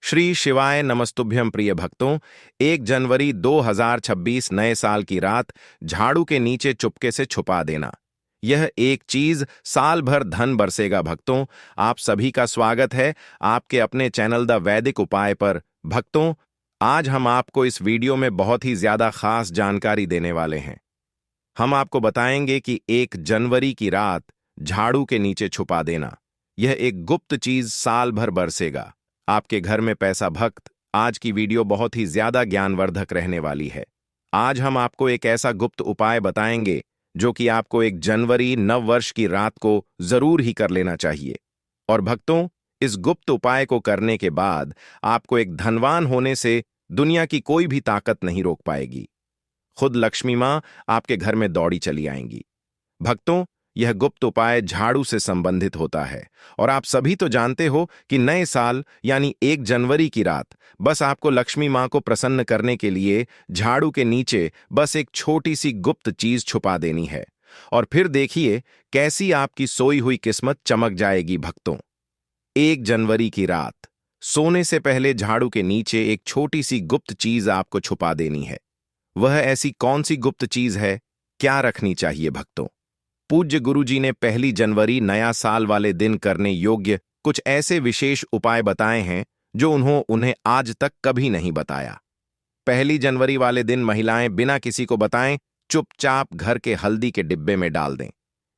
श्री शिवाय नमस्तुभ्यं प्रिय भक्तों। 1 जनवरी 2026 नए साल की रात झाड़ू के नीचे चुपके से छुपा देना। यह एक चीज साल भर धन बरसेगा भक्तों। आप सभी का स्वागत है आपके अपने चैनल द वैदिक उपाय पर। भक्तों, आज हम आपको इस वीडियो में बहुत ही ज्यादा खास जानकारी देने वाले हैं। हम आपको बताएंगे कि 1 जनवरी की रात झाड़ू के नीचे छुपा देना, यह एक गुप्त चीज साल भर बरसेगा आपके घर में पैसा। भक्त, आज की वीडियो बहुत ही ज्यादा ज्ञानवर्धक रहने वाली है। आज हम आपको एक ऐसा गुप्त उपाय बताएंगे जो कि आपको 1 जनवरी नव वर्ष की रात को जरूर ही कर लेना चाहिए। और भक्तों, इस गुप्त उपाय को करने के बाद आपको एक धनवान होने से दुनिया की कोई भी ताकत नहीं रोक पाएगी। खुद लक्ष्मी मां आपके घर में दौड़ी चली आएंगी। भक्तों, यह गुप्त उपाय झाड़ू से संबंधित होता है और आप सभी तो जानते हो कि नए साल यानी 1 जनवरी की रात बस आपको लक्ष्मी मां को प्रसन्न करने के लिए झाड़ू के नीचे बस एक छोटी सी गुप्त चीज छुपा देनी है और फिर देखिए कैसी आपकी सोई हुई किस्मत चमक जाएगी। भक्तों, 1 जनवरी की रात सोने से पहले झाड़ू के नीचे एक छोटी सी गुप्त चीज आपको छुपा देनी है। वह ऐसी कौन सी गुप्त चीज है, क्या रखनी चाहिए भक्तों? पूज्य गुरुजी ने 1 जनवरी नया साल वाले दिन करने योग्य कुछ ऐसे विशेष उपाय बताए हैं जो उन्हें आज तक कभी नहीं बताया। 1 जनवरी वाले दिन महिलाएं बिना किसी को बताएं चुपचाप घर के हल्दी के डिब्बे में डाल दें।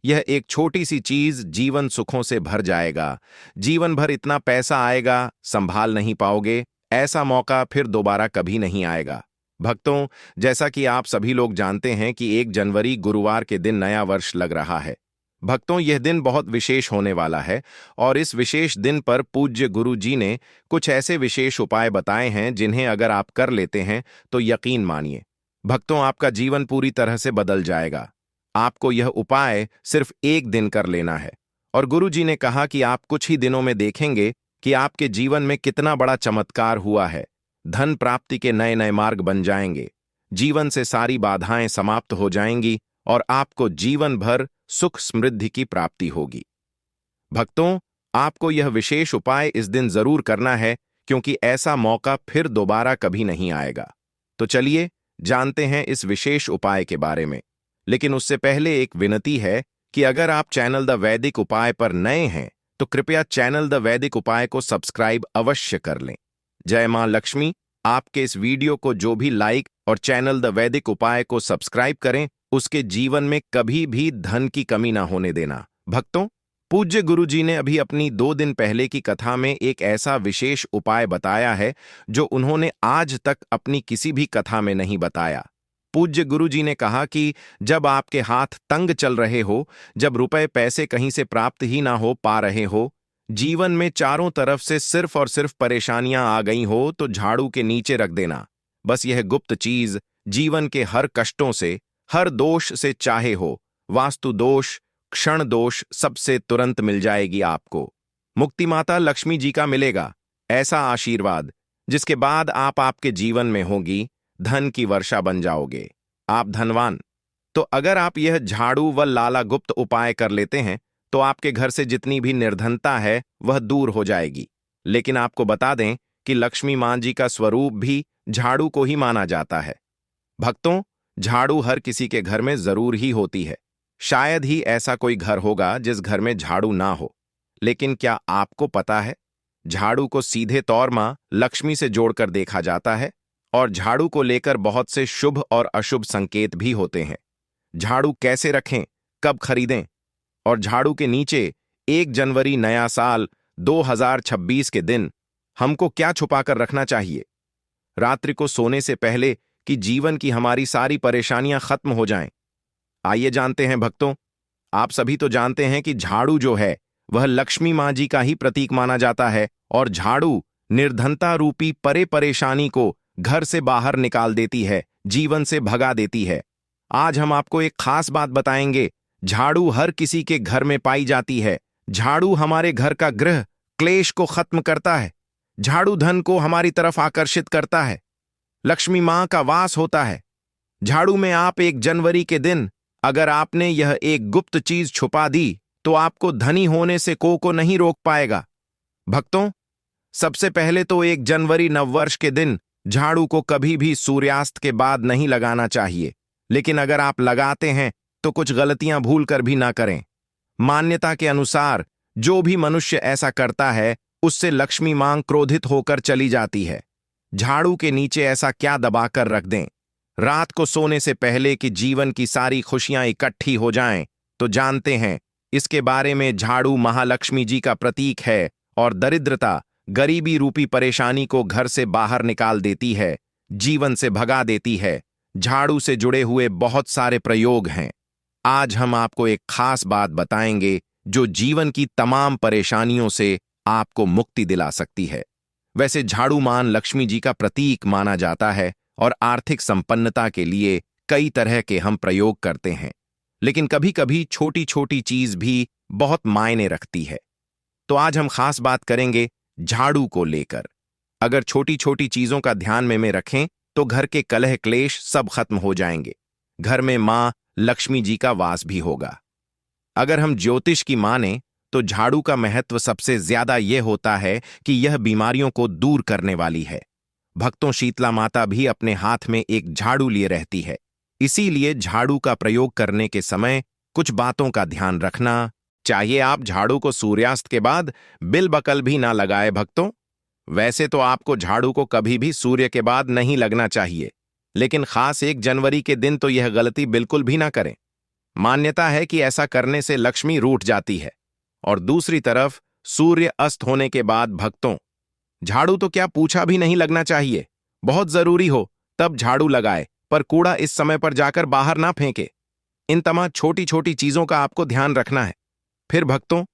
यह एक छोटी सी चीज जीवन सुखों से भर जाएगा। जीवन भर इतना पैसा आएगा, संभाल नहीं पाओगे। ऐसा मौका फिर दोबारा कभी नहीं आएगा। भक्तों, जैसा कि आप सभी लोग जानते हैं कि 1 जनवरी गुरुवार के दिन नया वर्ष लग रहा है। भक्तों, यह दिन बहुत विशेष होने वाला है और इस विशेष दिन पर पूज्य गुरु जी ने कुछ ऐसे विशेष उपाय बताए हैं जिन्हें अगर आप कर लेते हैं तो यकीन मानिए भक्तों, आपका जीवन पूरी तरह से बदल जाएगा। आपको यह उपाय सिर्फ एक दिन कर लेना है और गुरु जी ने कहा कि आप कुछ ही दिनों में देखेंगे कि आपके जीवन में कितना बड़ा चमत्कार हुआ है। धन प्राप्ति के नए नए मार्ग बन जाएंगे, जीवन से सारी बाधाएं समाप्त हो जाएंगी और आपको जीवन भर सुख समृद्धि की प्राप्ति होगी। भक्तों, आपको यह विशेष उपाय इस दिन जरूर करना है क्योंकि ऐसा मौका फिर दोबारा कभी नहीं आएगा। तो चलिए जानते हैं इस विशेष उपाय के बारे में। लेकिन उससे पहले एक विनती है कि अगर आप चैनल द वैदिक उपाय पर नए हैं तो कृपया चैनल द वैदिक उपाय को सब्सक्राइब अवश्य कर लें। जय मां लक्ष्मी आपके इस वीडियो को जो भी लाइक और चैनल द वैदिक उपाय को सब्सक्राइब करें उसके जीवन में कभी भी धन की कमी ना होने देना। भक्तों, पूज्य गुरु जी ने अभी अपनी 2 दिन पहले की कथा में एक ऐसा विशेष उपाय बताया है जो उन्होंने आज तक अपनी किसी भी कथा में नहीं बताया। पूज्य गुरु जी ने कहा कि जब आपके हाथ तंग चल रहे हो, जब रुपए पैसे कहीं से प्राप्त ही ना हो पा रहे हो, जीवन में चारों तरफ से सिर्फ और सिर्फ परेशानियां आ गई हो, तो झाड़ू के नीचे रख देना। बस यह गुप्त चीज जीवन के हर कष्टों से, हर दोष से, चाहे हो वास्तु दोष, क्षण दोष, सबसे तुरंत मिल जाएगी आपको। मुक्ति माता लक्ष्मी जी का मिलेगा ऐसा आशीर्वाद जिसके बाद आप आपके जीवन में होगी धन की वर्षा बन जाओगे, आप धनवान। तो अगर आप यह झाड़ू व लाला गुप्त उपाय कर लेते हैं तो आपके घर से जितनी भी निर्धनता है वह दूर हो जाएगी। लेकिन आपको बता दें कि लक्ष्मी मां जी का स्वरूप भी झाड़ू को ही माना जाता है। भक्तों, झाड़ू हर किसी के घर में जरूर ही होती है। शायद ही ऐसा कोई घर होगा जिस घर में झाड़ू ना हो। लेकिन क्या आपको पता है, झाड़ू को सीधे तौर मां लक्ष्मी से जोड़कर देखा जाता है और झाड़ू को लेकर बहुत से शुभ और अशुभ संकेत भी होते हैं। झाड़ू कैसे रखें, कब खरीदें और झाड़ू के नीचे 1 जनवरी नया साल 2026 के दिन हमको क्या छुपाकर रखना चाहिए रात्रि को सोने से पहले कि जीवन की हमारी सारी परेशानियां खत्म हो जाएं? आइए जानते हैं भक्तों। आप सभी तो जानते हैं कि झाड़ू जो है वह लक्ष्मी मां जी का ही प्रतीक माना जाता है और झाड़ू निर्धनता रूपी परेशानी को घर से बाहर निकाल देती है, जीवन से भगा देती है। आज हम आपको एक खास बात बताएंगे। झाड़ू हर किसी के घर में पाई जाती है। झाड़ू हमारे घर का गृह क्लेश को खत्म करता है। झाड़ू धन को हमारी तरफ आकर्षित करता है। लक्ष्मी मां का वास होता है झाड़ू में। आप 1 जनवरी के दिन अगर आपने यह एक गुप्त चीज छुपा दी तो आपको धनी होने से को नहीं रोक पाएगा। भक्तों, सबसे पहले तो 1 जनवरी नववर्ष के दिन झाड़ू को कभी भी सूर्यास्त के बाद नहीं लगाना चाहिए, लेकिन अगर आप लगाते हैं तो कुछ गलतियां भूल कर भी ना करें। मान्यता के अनुसार जो भी मनुष्य ऐसा करता है उससे लक्ष्मी मां क्रोधित होकर चली जाती है। झाड़ू के नीचे ऐसा क्या दबाकर रख दें रात को सोने से पहले कि जीवन की सारी खुशियां इकट्ठी हो जाएं? तो जानते हैं इसके बारे में। झाड़ू महालक्ष्मी जी का प्रतीक है और दरिद्रता, गरीबी रूपी परेशानी को घर से बाहर निकाल देती है, जीवन से भगा देती है। झाड़ू से जुड़े हुए बहुत सारे प्रयोग हैं। आज हम आपको एक खास बात बताएंगे जो जीवन की तमाम परेशानियों से आपको मुक्ति दिला सकती है। वैसे झाड़ू मान लक्ष्मी जी का प्रतीक माना जाता है और आर्थिक संपन्नता के लिए कई तरह के हम प्रयोग करते हैं, लेकिन कभी कभी छोटी छोटी चीज भी बहुत मायने रखती है। तो आज हम खास बात करेंगे झाड़ू को लेकर। अगर छोटी छोटी चीजों का ध्यान में रखें तो घर के कलह क्लेश सब खत्म हो जाएंगे। घर में मां लक्ष्मी जी का वास भी होगा। अगर हम ज्योतिष की माने तो झाड़ू का महत्व सबसे ज्यादा यह होता है कि यह बीमारियों को दूर करने वाली है। भक्तों शीतला माता भी अपने हाथ में एक झाड़ू लिए रहती है, इसीलिए झाड़ू का प्रयोग करने के समय कुछ बातों का ध्यान रखना चाहिए। आप झाड़ू को सूर्यास्त के बाद बिलबकल भी ना लगाए भक्तों। वैसे तो आपको झाड़ू को कभी भी सूर्य के बाद नहीं लगना चाहिए, लेकिन खास 1 जनवरी के दिन तो यह गलती बिल्कुल भी ना करें। मान्यता है कि ऐसा करने से लक्ष्मी रूठ जाती है। और दूसरी तरफ सूर्य अस्त होने के बाद भक्तों झाड़ू तो क्या पूछा भी नहीं लगना चाहिए। बहुत जरूरी हो तब झाड़ू लगाए, पर कूड़ा इस समय पर जाकर बाहर ना फेंके। इन तमाम छोटी छोटी चीजों का आपको ध्यान रखना है। फिर भक्तों,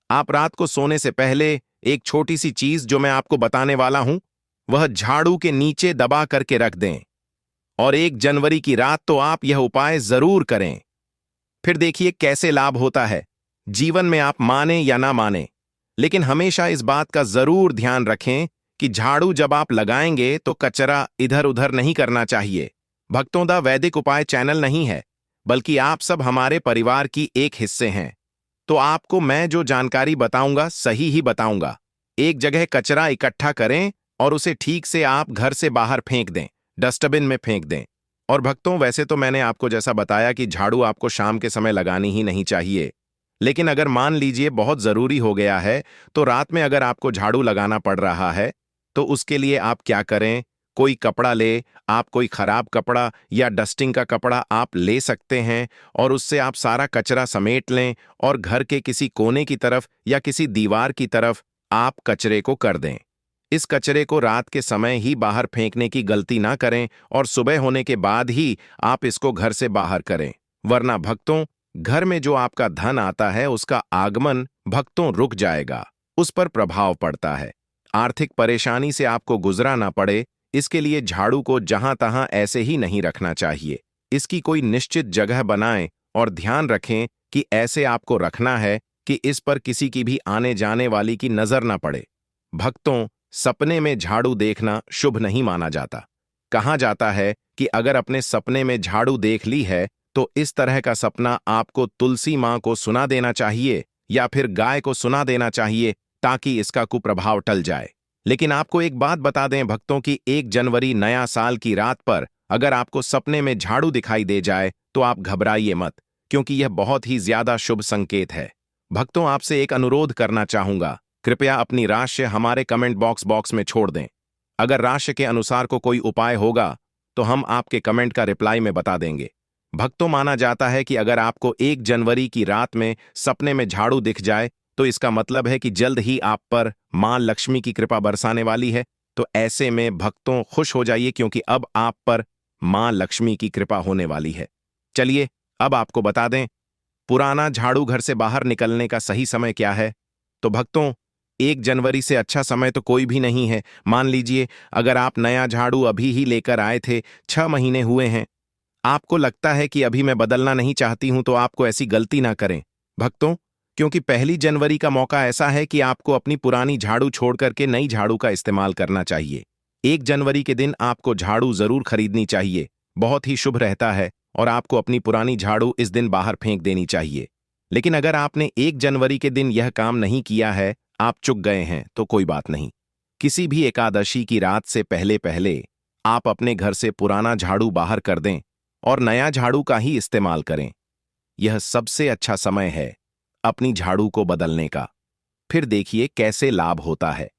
आप रात को सोने से पहले एक छोटी सी चीज जो मैं आपको बताने वाला हूं वह झाड़ू के नीचे दबा करके रख दें, और 1 जनवरी की रात तो आप यह उपाय जरूर करें। फिर देखिए कैसे लाभ होता है। जीवन में आप माने या ना माने, लेकिन हमेशा इस बात का जरूर ध्यान रखें कि झाड़ू जब आप लगाएंगे तो कचरा इधर उधर नहीं करना चाहिए। भक्तों, दा वैदिक उपाय चैनल नहीं है, बल्कि आप सब हमारे परिवार की एक हिस्से हैं। तो आपको मैं जो जानकारी बताऊंगा सही ही बताऊंगा। एक जगह कचरा इकट्ठा करें और उसे ठीक से आप घर से बाहर फेंक दें, डस्टबिन में फेंक दें। और भक्तों, वैसे तो मैंने आपको जैसा बताया कि झाड़ू आपको शाम के समय लगानी ही नहीं चाहिए, लेकिन अगर मान लीजिए बहुत जरूरी हो गया है तो रात में अगर आपको झाड़ू लगाना पड़ रहा है तो उसके लिए आप क्या करें, कोई कपड़ा ले, आप कोई खराब कपड़ा या डस्टिंग का कपड़ा आप ले सकते हैं और उससे आप सारा कचरा समेट लें और घर के किसी कोने की तरफ या किसी दीवार की तरफ आप कचरे को कर दें। इस कचरे को रात के समय ही बाहर फेंकने की गलती ना करें और सुबह होने के बाद ही आप इसको घर से बाहर करें, वरना भक्तों घर में जो आपका धन आता है उसका आगमन भक्तों रुक जाएगा, उस पर प्रभाव पड़ता है। आर्थिक परेशानी से आपको गुजरा ना पड़े, इसके लिए झाड़ू को जहां तहां ऐसे ही नहीं रखना चाहिए। इसकी कोई निश्चित जगह बनाएं और ध्यान रखें कि ऐसे आपको रखना है कि इस पर किसी की भी आने जाने वाली की नजर ना पड़े। भक्तों, सपने में झाड़ू देखना शुभ नहीं माना जाता। कहा जाता है कि अगर अपने सपने में झाड़ू देख ली है तो इस तरह का सपना आपको तुलसी मां को सुना देना चाहिए या फिर गाय को सुना देना चाहिए ताकि इसका कुप्रभाव टल जाए। लेकिन आपको एक बात बता दें भक्तों कि 1 जनवरी नया साल की रात पर अगर आपको सपने में झाड़ू दिखाई दे जाए तो आप घबराइए मत, क्योंकि यह बहुत ही ज्यादा शुभ संकेत है। भक्तों, आपसे एक अनुरोध करना चाहूंगा, कृपया अपनी राशि हमारे कमेंट बॉक्स में छोड़ दें। अगर राशि के अनुसार को कोई उपाय होगा तो हम आपके कमेंट का रिप्लाई में बता देंगे। भक्तों, माना जाता है कि अगर आपको 1 जनवरी की रात में सपने में झाड़ू दिख जाए तो इसका मतलब है कि जल्द ही आप पर मां लक्ष्मी की कृपा बरसाने वाली है। तो ऐसे में भक्तों खुश हो जाइए, क्योंकि अब आप पर मां लक्ष्मी की कृपा होने वाली है। चलिए अब आपको बता दें पुराना झाड़ू घर से बाहर निकलने का सही समय क्या है। तो भक्तों, 1 जनवरी से अच्छा समय तो कोई भी नहीं है। मान लीजिए अगर आप नया झाड़ू अभी ही लेकर आए थे, 6 महीने हुए हैं, आपको लगता है कि अभी मैं बदलना नहीं चाहती हूं, तो आपको ऐसी गलती ना करें भक्तों, क्योंकि 1 जनवरी का मौका ऐसा है कि आपको अपनी पुरानी झाड़ू छोड़ करके नई झाड़ू का इस्तेमाल करना चाहिए। 1 जनवरी के दिन आपको झाड़ू जरूर खरीदनी चाहिए, बहुत ही शुभ रहता है, और आपको अपनी पुरानी झाड़ू इस दिन बाहर फेंक देनी चाहिए। लेकिन अगर आपने 1 जनवरी के दिन यह काम नहीं किया है, आप चूक गए हैं, तो कोई बात नहीं। किसी भी एकादशी की रात से पहले पहले आप अपने घर से पुराना झाड़ू बाहर कर दें और नया झाड़ू का ही इस्तेमाल करें। यह सबसे अच्छा समय है अपनी झाड़ू को बदलने का। फिर देखिए कैसे लाभ होता है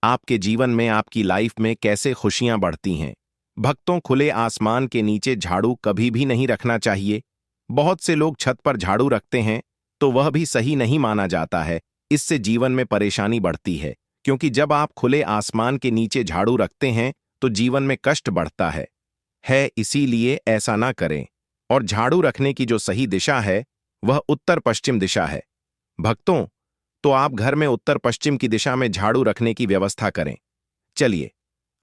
आपके जीवन में, आपकी लाइफ में कैसे खुशियां बढ़ती हैं। भक्तों, खुले आसमान के नीचे झाड़ू कभी भी नहीं रखना चाहिए। बहुत से लोग छत पर झाड़ू रखते हैं तो वह भी सही नहीं माना जाता है। इससे जीवन में परेशानी बढ़ती है, क्योंकि जब आप खुले आसमान के नीचे झाड़ू रखते हैं तो जीवन में कष्ट बढ़ता है। इसीलिए ऐसा ना करें। और झाड़ू रखने की जो सही दिशा है वह उत्तर पश्चिम दिशा है। भक्तों, तो आप घर में उत्तर पश्चिम की दिशा में झाड़ू रखने की व्यवस्था करें। चलिए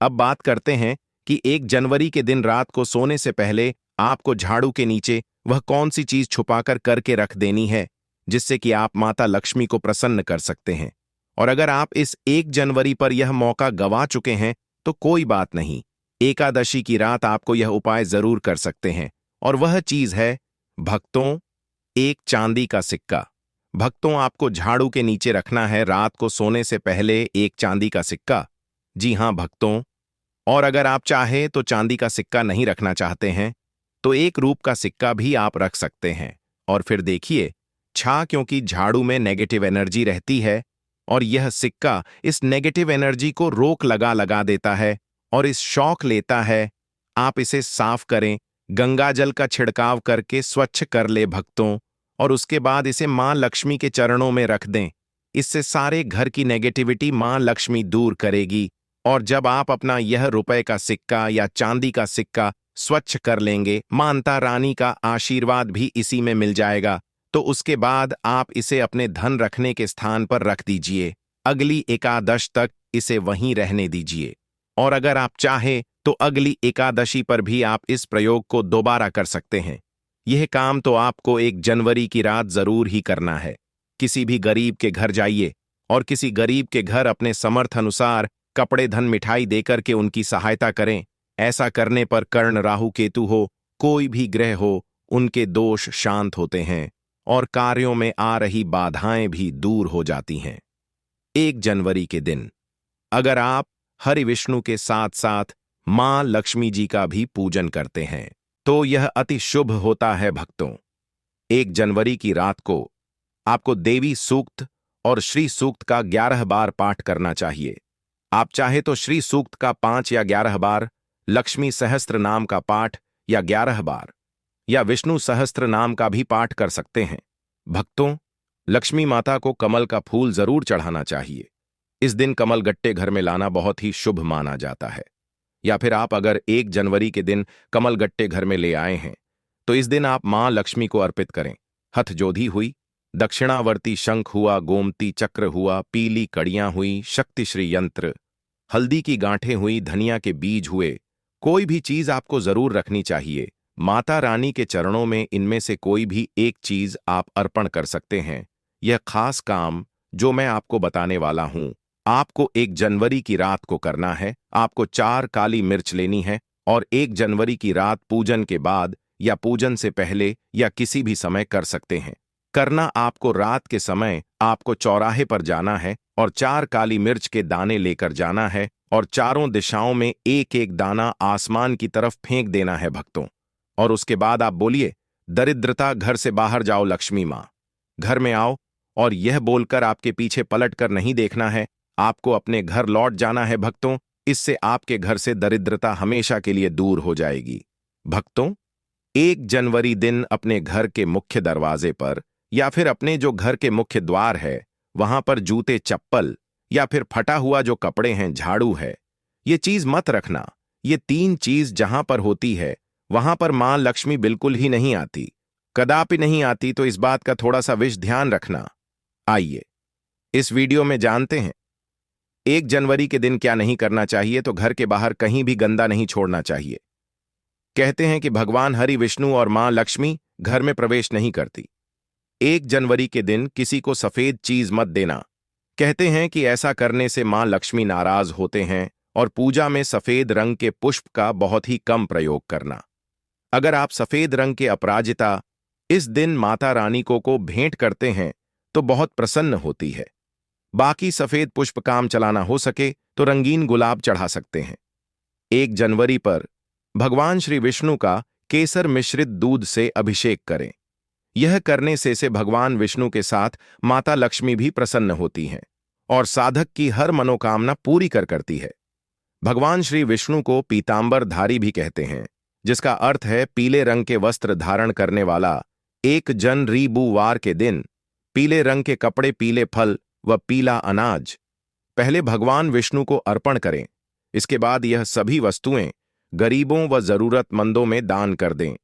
अब बात करते हैं कि 1 जनवरी के दिन रात को सोने से पहले आपको झाड़ू के नीचे वह कौन सी चीज छुपाकर करके रख देनी है जिससे कि आप माता लक्ष्मी को प्रसन्न कर सकते हैं। और अगर आप इस 1 जनवरी पर यह मौका गंवा चुके हैं तो कोई बात नहीं, एकादशी की रात आपको यह उपाय जरूर कर सकते हैं। और वह चीज है भक्तों, एक चांदी का सिक्का। भक्तों, आपको झाड़ू के नीचे रखना है रात को सोने से पहले एक चांदी का सिक्का। जी हां भक्तों, और अगर आप चाहे तो चांदी का सिक्का नहीं रखना चाहते हैं तो एक रूप का सिक्का भी आप रख सकते हैं। और फिर देखिए क्योंकि झाड़ू में नेगेटिव एनर्जी रहती है और यह सिक्का इस नेगेटिव एनर्जी को रोक लगा देता है और इस शौक लेता है। आप इसे साफ करें, गंगा जल का छिड़काव करके स्वच्छ कर ले भक्तों, और उसके बाद इसे मां लक्ष्मी के चरणों में रख दें। इससे सारे घर की नेगेटिविटी मां लक्ष्मी दूर करेगी। और जब आप अपना यह रुपए का सिक्का या चांदी का सिक्का स्वच्छ कर लेंगे, माता रानी का आशीर्वाद भी इसी में मिल जाएगा। तो उसके बाद आप इसे अपने धन रखने के स्थान पर रख दीजिए। अगली एकादश तक इसे वहीं रहने दीजिए। और अगर आप चाहें तो अगली एकादशी पर भी आप इस प्रयोग को दोबारा कर सकते हैं। यह काम तो आपको 1 जनवरी की रात जरूर ही करना है। किसी भी गरीब के घर जाइए और किसी गरीब के घर अपने समर्थ अनुसार कपड़े, धन, मिठाई देकर के उनकी सहायता करें। ऐसा करने पर कर्ण, राहु, केतु हो, कोई भी ग्रह हो, उनके दोष शांत होते हैं और कार्यों में आ रही बाधाएं भी दूर हो जाती हैं। 1 जनवरी के दिन अगर आप हरि विष्णु के साथ साथ मां लक्ष्मी जी का भी पूजन करते हैं तो यह अति शुभ होता है। भक्तों, 1 जनवरी की रात को आपको देवी सूक्त और श्री सूक्त का 11 बार पाठ करना चाहिए। आप चाहे तो श्री सूक्त का 5 या 11 बार, लक्ष्मी सहस्त्र नाम का पाठ या 11 बार, या विष्णु सहस्त्र नाम का भी पाठ कर सकते हैं। भक्तों, लक्ष्मी माता को कमल का फूल जरूर चढ़ाना चाहिए। इस दिन कमल गट्टे घर में लाना बहुत ही शुभ माना जाता है। या फिर आप अगर 1 जनवरी के दिन कमल गट्टे घर में ले आए हैं तो इस दिन आप मां लक्ष्मी को अर्पित करें। हथजोधी हुई, दक्षिणावर्ती शंख हुआ, गोमती चक्र हुआ, पीली कड़ियां हुई, शक्तिश्री यंत्र, हल्दी की गांठें हुई, धनिया के बीज हुए, कोई भी चीज आपको जरूर रखनी चाहिए। माता रानी के चरणों में इनमें से कोई भी एक चीज आप अर्पण कर सकते हैं। यह खास काम जो मैं आपको बताने वाला हूं आपको 1 जनवरी की रात को करना है। आपको 4 काली मिर्च लेनी है और 1 जनवरी की रात पूजन के बाद या पूजन से पहले या किसी भी समय कर सकते हैं। करना आपको रात के समय आपको चौराहे पर जाना है और 4 काली मिर्च के दाने लेकर जाना है और चारों दिशाओं में एक एक दाना आसमान की तरफ फेंक देना है भक्तों। और उसके बाद आप बोलिए, दरिद्रता घर से बाहर जाओ लक्ष्मी मां, घर में आओ। और यह बोलकर आपके पीछे पलट कर नहीं देखना है, आपको अपने घर लौट जाना है भक्तों। इससे आपके घर से दरिद्रता हमेशा के लिए दूर हो जाएगी। भक्तों, 1 जनवरी दिन अपने घर के मुख्य दरवाजे पर या फिर अपने जो घर के मुख्य द्वार है वहां पर जूते, चप्पल या फिर फटा हुआ जो कपड़े हैं, झाड़ू है, ये चीज मत रखना। ये 3 चीज जहां पर होती है वहां पर मां लक्ष्मी बिल्कुल ही नहीं आती, कदापि नहीं आती। तो इस बात का थोड़ा सा विशेष ध्यान रखना। आइए इस वीडियो में जानते हैं 1 जनवरी के दिन क्या नहीं करना चाहिए। तो घर के बाहर कहीं भी गंदा नहीं छोड़ना चाहिए। कहते हैं कि भगवान हरि, विष्णु और मां लक्ष्मी घर में प्रवेश नहीं करती। 1 जनवरी के दिन किसी को सफेद चीज मत देना। कहते हैं कि ऐसा करने से मां लक्ष्मी नाराज होते हैं। और पूजा में सफेद रंग के पुष्प का बहुत ही कम प्रयोग करना। अगर आप सफेद रंग के अपराजिता इस दिन माता रानी को भेंट करते हैं तो बहुत प्रसन्न होती है। बाकी सफेद पुष्प काम चलाना हो सके तो रंगीन गुलाब चढ़ा सकते हैं। 1 जनवरी पर भगवान श्री विष्णु का केसर मिश्रित दूध से अभिषेक करें। यह करने से भगवान विष्णु के साथ माता लक्ष्मी भी प्रसन्न होती हैं और साधक की हर मनोकामना पूरी करती है। भगवान श्री विष्णु को पीतांबरधारी भी कहते हैं, जिसका अर्थ है पीले रंग के वस्त्र धारण करने वाला। 1 जनवरी के दिन पीले रंग के कपड़े, पीले फल व पीला अनाज पहले भगवान विष्णु को अर्पण करें। इसके बाद यह सभी वस्तुएं गरीबों व जरूरतमंदों में दान कर दें।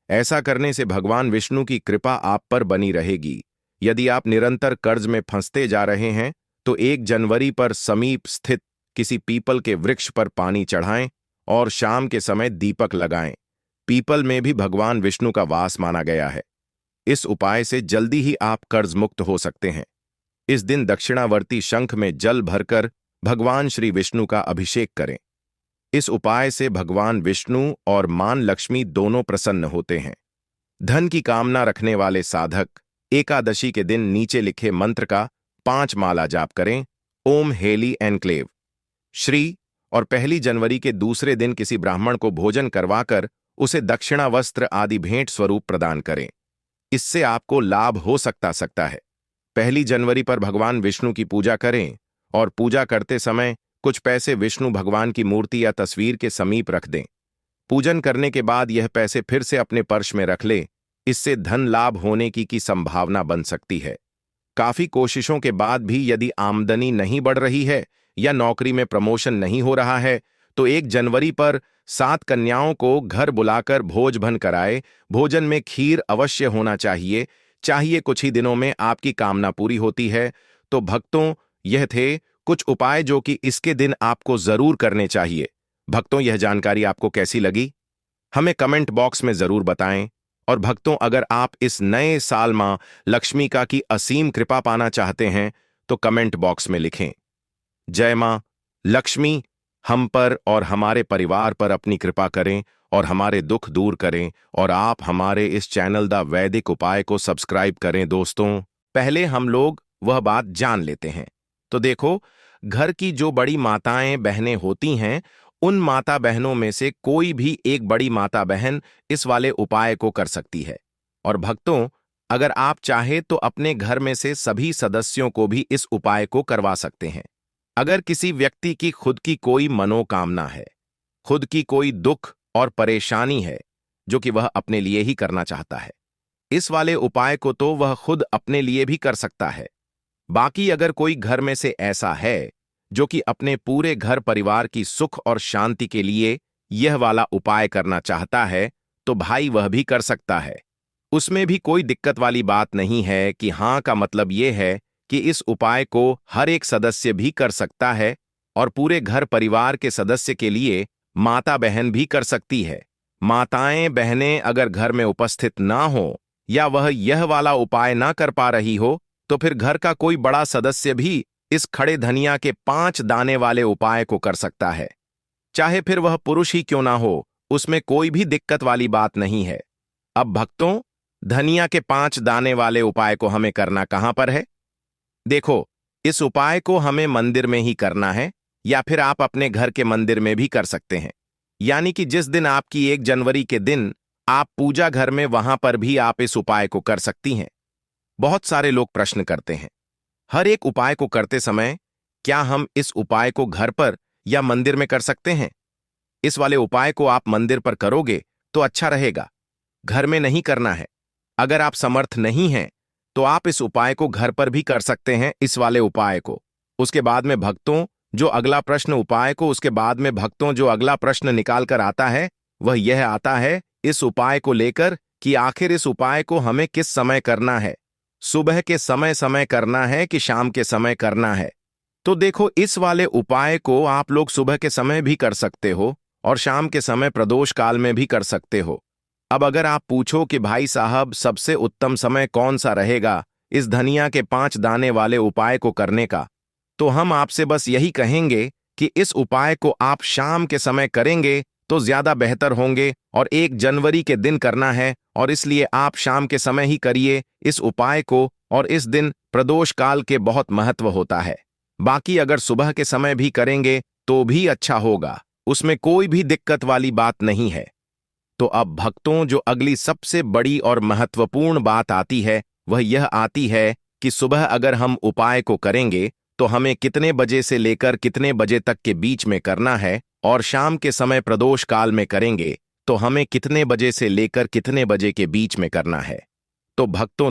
ऐसा करने से भगवान विष्णु की कृपा आप पर बनी रहेगी। यदि आप निरंतर कर्ज में फंसते जा रहे हैं तो 1 जनवरी पर समीप स्थित किसी पीपल के वृक्ष पर पानी चढ़ाएं और शाम के समय दीपक लगाएं। पीपल में भी भगवान विष्णु का वास माना गया है। इस उपाय से जल्दी ही आप कर्ज मुक्त हो सकते हैं। इस दिन दक्षिणावर्ती शंख में जल भरकर भगवान श्री विष्णु का अभिषेक करें। इस उपाय से भगवान विष्णु और मां लक्ष्मी दोनों प्रसन्न होते हैं। धन की कामना रखने वाले साधक एकादशी के दिन नीचे लिखे मंत्र का 5 माला जाप करें। ओम हेली एनक्लेव श्री और 1 जनवरी के दूसरे दिन किसी ब्राह्मण को भोजन करवाकर उसे दक्षिणा, वस्त्र आदि भेंट स्वरूप प्रदान करें। इससे आपको लाभ हो सकता है। 1 जनवरी पर भगवान विष्णु की पूजा करें और पूजा करते समय कुछ पैसे विष्णु भगवान की मूर्ति या तस्वीर के समीप रख दें। पूजन करने के बाद यह पैसे फिर से अपने पर्स में रख लें। इससे धन लाभ होने की संभावना बन सकती है। काफी कोशिशों के बाद भी यदि आमदनी नहीं बढ़ रही है या नौकरी में प्रमोशन नहीं हो रहा है तो 1 जनवरी पर 7 कन्याओं को घर बुलाकर भोजन कराए। भोजन में खीर अवश्य होना चाहिए। कुछ ही दिनों में आपकी कामना पूरी होती है। तो भक्तों, यह थे कुछ उपाय जो कि इसके दिन आपको जरूर करने चाहिए। भक्तों, यह जानकारी आपको कैसी लगी हमें कमेंट बॉक्स में जरूर बताएं। और भक्तों, अगर आप इस नए साल मां लक्ष्मी का की असीम कृपा पाना चाहते हैं तो कमेंट बॉक्स में लिखें, जय मां लक्ष्मी हम पर और हमारे परिवार पर अपनी कृपा करें और हमारे दुख दूर करें। और आप हमारे इस चैनल द वैदिक उपाय को सब्सक्राइब करें। दोस्तों, पहले हम लोग वह बात जान लेते हैं। तो देखो, घर की जो बड़ी माताएं बहनें होती हैं, उन माता बहनों में से कोई भी एक बड़ी माता बहन इस वाले उपाय को कर सकती है। और भक्तों, अगर आप चाहे तो अपने घर में से सभी सदस्यों को भी इस उपाय को करवा सकते हैं। अगर किसी व्यक्ति की खुद की कोई मनोकामना है, खुद की कोई दुख और परेशानी है जो कि वह अपने लिए ही करना चाहता है, इस वाले उपाय को तो वह खुद अपने लिए भी कर सकता है। बाकी अगर कोई घर में से ऐसा है जो कि अपने पूरे घर परिवार की सुख और शांति के लिए यह वाला उपाय करना चाहता है तो भाई वह भी कर सकता है। उसमें भी कोई दिक्कत वाली बात नहीं है कि हाँ का मतलब यह है कि इस उपाय को हर एक सदस्य भी कर सकता है और पूरे घर परिवार के सदस्य के लिए माता बहन भी कर सकती है। माताएं बहनें अगर घर में उपस्थित ना हो या वह यह वाला उपाय ना कर पा रही हो तो फिर घर का कोई बड़ा सदस्य भी इस खड़े धनिया के 5 दाने वाले उपाय को कर सकता है। चाहे फिर वह पुरुष ही क्यों ना हो, उसमें कोई भी दिक्कत वाली बात नहीं है। अब भक्तों, धनिया के 5 दाने वाले उपाय को हमें करना कहां पर है? देखो, इस उपाय को हमें मंदिर में ही करना है या फिर आप अपने घर के मंदिर में भी कर सकते हैं। यानी कि जिस दिन आपकी 1 जनवरी के दिन आप पूजा घर में, वहां पर भी आप इस उपाय को कर सकती हैं। बहुत सारे लोग प्रश्न करते हैं, हर एक उपाय को करते समय क्या हम इस उपाय को घर पर या मंदिर में कर सकते हैं? इस वाले उपाय को आप मंदिर पर करोगे तो अच्छा रहेगा, घर में नहीं करना है। अगर आप समर्थ नहीं हैं तो आप इस उपाय को घर पर भी कर सकते हैं, इस वाले उपाय को। उसके बाद में भक्तों जो अगला प्रश्न उपाय को उसके बाद में भक्तों जो अगला प्रश्न निकाल कर आता है वह यह आता है इस उपाय को लेकर कि आखिर इस उपाय को हमें किस समय करना है, सुबह के समय करना है कि शाम के समय करना है। तो देखो, इस वाले उपाय को आप लोग सुबह के समय भी कर सकते हो और शाम के समय प्रदोष काल में भी कर सकते हो। अब अगर आप पूछो कि भाई साहब सबसे उत्तम समय कौन सा रहेगा इस धनिया के 5 दाने वाले उपाय को करने का, तो हम आपसे बस यही कहेंगे कि इस उपाय को आप शाम के समय करेंगे तो ज्यादा बेहतर होंगे और 1 जनवरी के दिन करना है और इसलिए आप शाम के समय ही करिए इस उपाय को और इस दिन प्रदोष काल के बहुत महत्व होता है। बाकी अगर सुबह के समय भी करेंगे तो भी अच्छा होगा, उसमें कोई भी दिक्कत वाली बात नहीं है। तो अब भक्तों, जो अगली सबसे बड़ी और महत्वपूर्ण बात आती है वह यह आती है कि सुबह अगर हम उपाय को करेंगे तो हमें कितने बजे से लेकर कितने बजे तक के बीच में करना है, और शाम के समय प्रदोष काल में करेंगे तो हमें कितने बजे से लेकर कितने बजे के बीच में करना है। तो भक्तों,